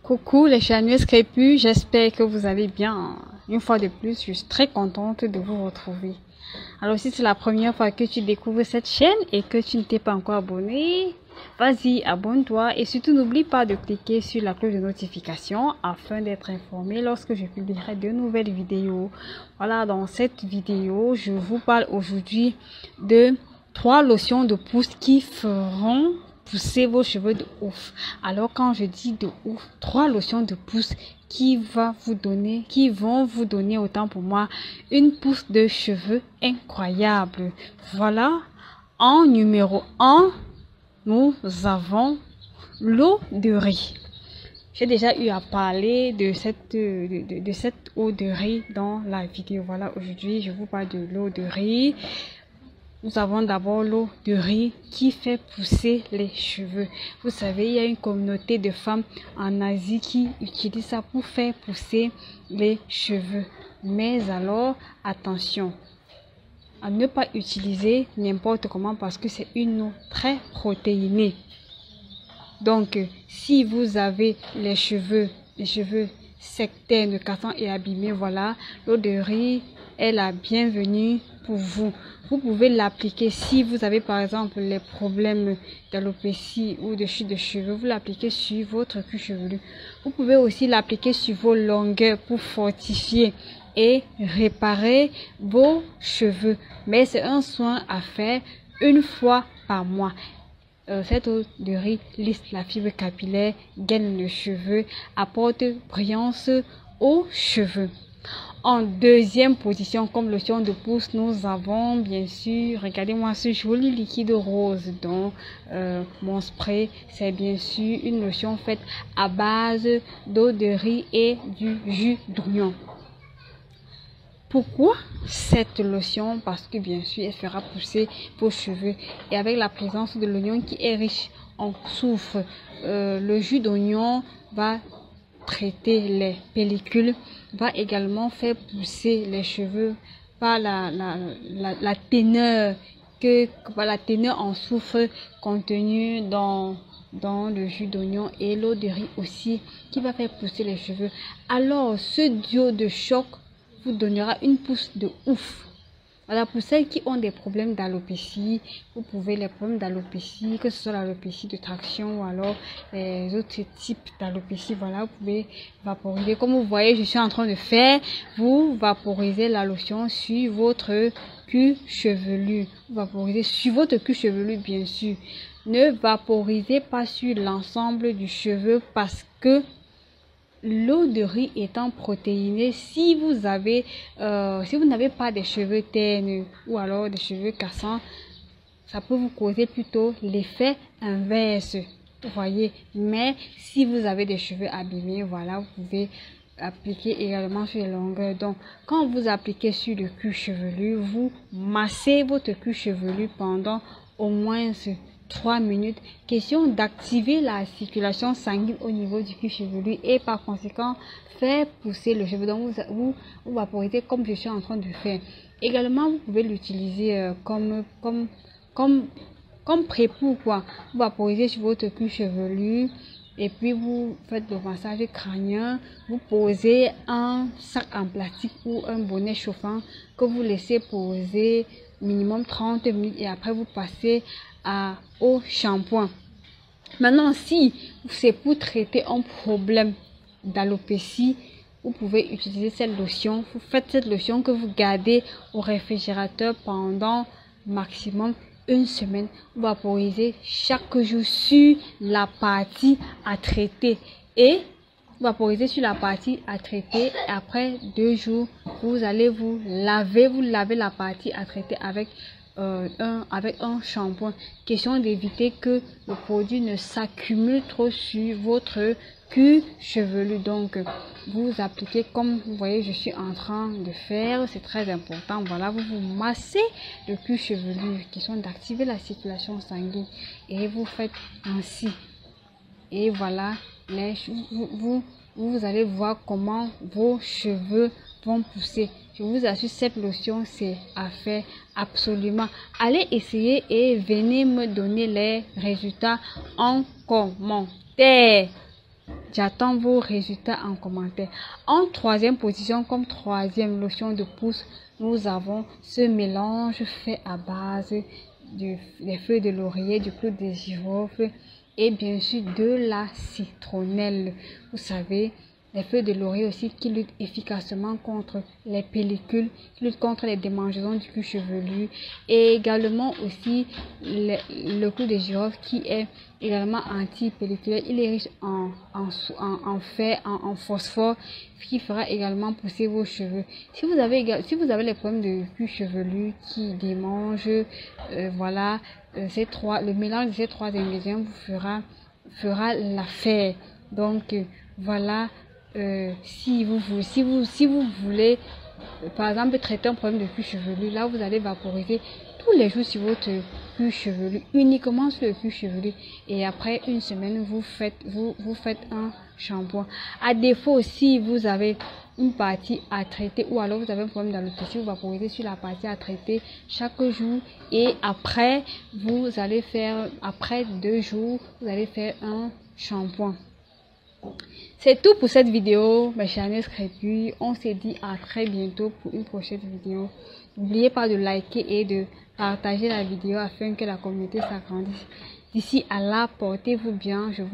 Coucou les charnues crépus, j'espère que vous allez bien. Une fois de plus, je suis très contente de vous retrouver. Alors si c'est la première fois que tu découvres cette chaîne et que tu ne t'es pas encore abonné, vas-y, abonne-toi et surtout n'oublie pas de cliquer sur la cloche de notification afin d'être informé lorsque je publierai de nouvelles vidéos. Voilà, dans cette vidéo, je vous parle aujourd'hui de 3 lotions de pouce qui feront pousser vos cheveux de ouf. Alors quand je dis de ouf, 3 lotions de pouce qui vont vous donner autant pour moi une pousse de cheveux incroyable. Voilà, en numéro 1, nous avons l'eau de riz. J'ai déjà eu à parler de cette eau de riz dans la vidéo. Voilà, aujourd'hui je vous parle de l'eau de riz. Nous avons d'abord l'eau de riz qui fait pousser les cheveux. Vous savez, il y a une communauté de femmes en Asie qui utilisent ça pour faire pousser les cheveux. Mais alors, attention à ne pas utiliser n'importe comment parce que c'est une eau très protéinée. Donc, si vous avez les cheveux secs, ternes, cassants et abîmés, voilà, l'eau de riz est la bienvenue pour vous. Vous pouvez l'appliquer si vous avez par exemple les problèmes d'alopécie ou de chute de cheveux. Vous l'appliquez sur votre cuir chevelu. Vous pouvez aussi l'appliquer sur vos longueurs pour fortifier et réparer vos cheveux. Mais c'est un soin à faire une fois par mois. Cette eau de riz lisse la fibre capillaire, gaine le cheveu, apporte brillance aux cheveux. En deuxième position, comme lotion de pouce, nous avons bien sûr, regardez-moi ce joli liquide rose dont mon spray, c'est bien sûr une lotion faite à base d'eau de riz et du jus d'oignon. Pourquoi cette lotion? Parce que bien sûr, elle fera pousser vos cheveux et avec la présence de l'oignon qui est riche en soufre, le jus d'oignon va traiter les pellicules, va également faire pousser les cheveux par la teneur en soufre contenue dans le jus d'oignon et l'eau de riz aussi qui va faire pousser les cheveux. Alors ce duo de choc vous donnera une pousse de ouf. Voilà, pour celles qui ont des problèmes d'alopécie, vous pouvez les problèmes d'alopécie, que ce soit l'alopécie de traction ou alors les autres types d'alopécie, voilà, vous pouvez vaporiser. Comme vous voyez, je suis en train de faire, vous vaporisez la lotion sur votre cuir chevelu. Vous vaporisez sur votre cuir chevelu, bien sûr. Ne vaporisez pas sur l'ensemble du cheveu parce que l'eau de riz étant protéinée, si vous n'avez pas des cheveux ternes ou alors des cheveux cassants, ça peut vous causer plutôt l'effet inverse. Vous voyez, mais si vous avez des cheveux abîmés, voilà, vous pouvez appliquer également sur les longueurs. Donc, quand vous appliquez sur le cuir chevelu, vous massez votre cuir chevelu pendant au moins 3 minutes. Question d'activer la circulation sanguine au niveau du cuir chevelu et par conséquent faire pousser le cheveu. Donc vous vaporisez comme je suis en train de faire. Également, vous pouvez l'utiliser comme prépoux quoi. Vous vaporisez sur votre cuir chevelu et puis vous faites le massage crânien. Vous posez un sac en plastique ou un bonnet chauffant que vous laissez poser minimum 30 minutes et après vous passez au shampoing. Maintenant, si c'est pour traiter un problème d'alopécie, vous pouvez utiliser cette lotion. Vous faites cette lotion que vous gardez au réfrigérateur pendant maximum 1 semaine. Vous vaporisez chaque jour sur la partie à traiter et vaporiser sur la partie à traiter. Après 2 jours, vous allez vous laver la partie à traiter avec avec un shampoing. Question d'éviter que le produit ne s'accumule trop sur votre cuir chevelu. Donc vous appliquez comme vous voyez je suis en train de faire, c'est très important. Voilà, vous massez le cuir chevelu. Question d'activer la circulation sanguine et vous faites ainsi. Et voilà, vous allez voir comment vos cheveux vont pousser. Je vous assure, cette lotion, c'est à faire absolument. Allez essayer et venez me donner les résultats en commentaire. J'attends vos résultats en commentaire. En troisième position, comme troisième lotion de pouce, nous avons ce mélange fait à base des feuilles de laurier, du clou de girofle et bien sûr de la citronnelle. Vous savez, les feuilles de laurier aussi qui luttent efficacement contre les pellicules, qui luttent contre les démangeaisons du cuir chevelu, et également aussi le clou de girofle qui est également anti-pelliculaire. Il est riche en fer, en phosphore, qui fera également pousser vos cheveux. Si vous avez les problèmes de cuir chevelu qui démange, voilà, le mélange de ces trois ingrédients vous fera l'affaire. Donc voilà. Si vous voulez par exemple traiter un problème de cuir chevelu, là vous allez vaporiser tous les jours sur votre cuir chevelu, uniquement sur le cuir chevelu, et après une semaine vous faites un shampoing. À défaut, si vous avez une partie à traiter ou alors vous avez un problème d'alopécie, vous vaporisez sur la partie à traiter chaque jour, et après après 2 jours vous allez faire un shampoing. C'est tout pour cette vidéo, mes chers crépus. On se dit à très bientôt pour une prochaine vidéo. N'oubliez pas de liker et de partager la vidéo afin que la communauté s'agrandisse. D'ici à là, portez-vous bien. Je vous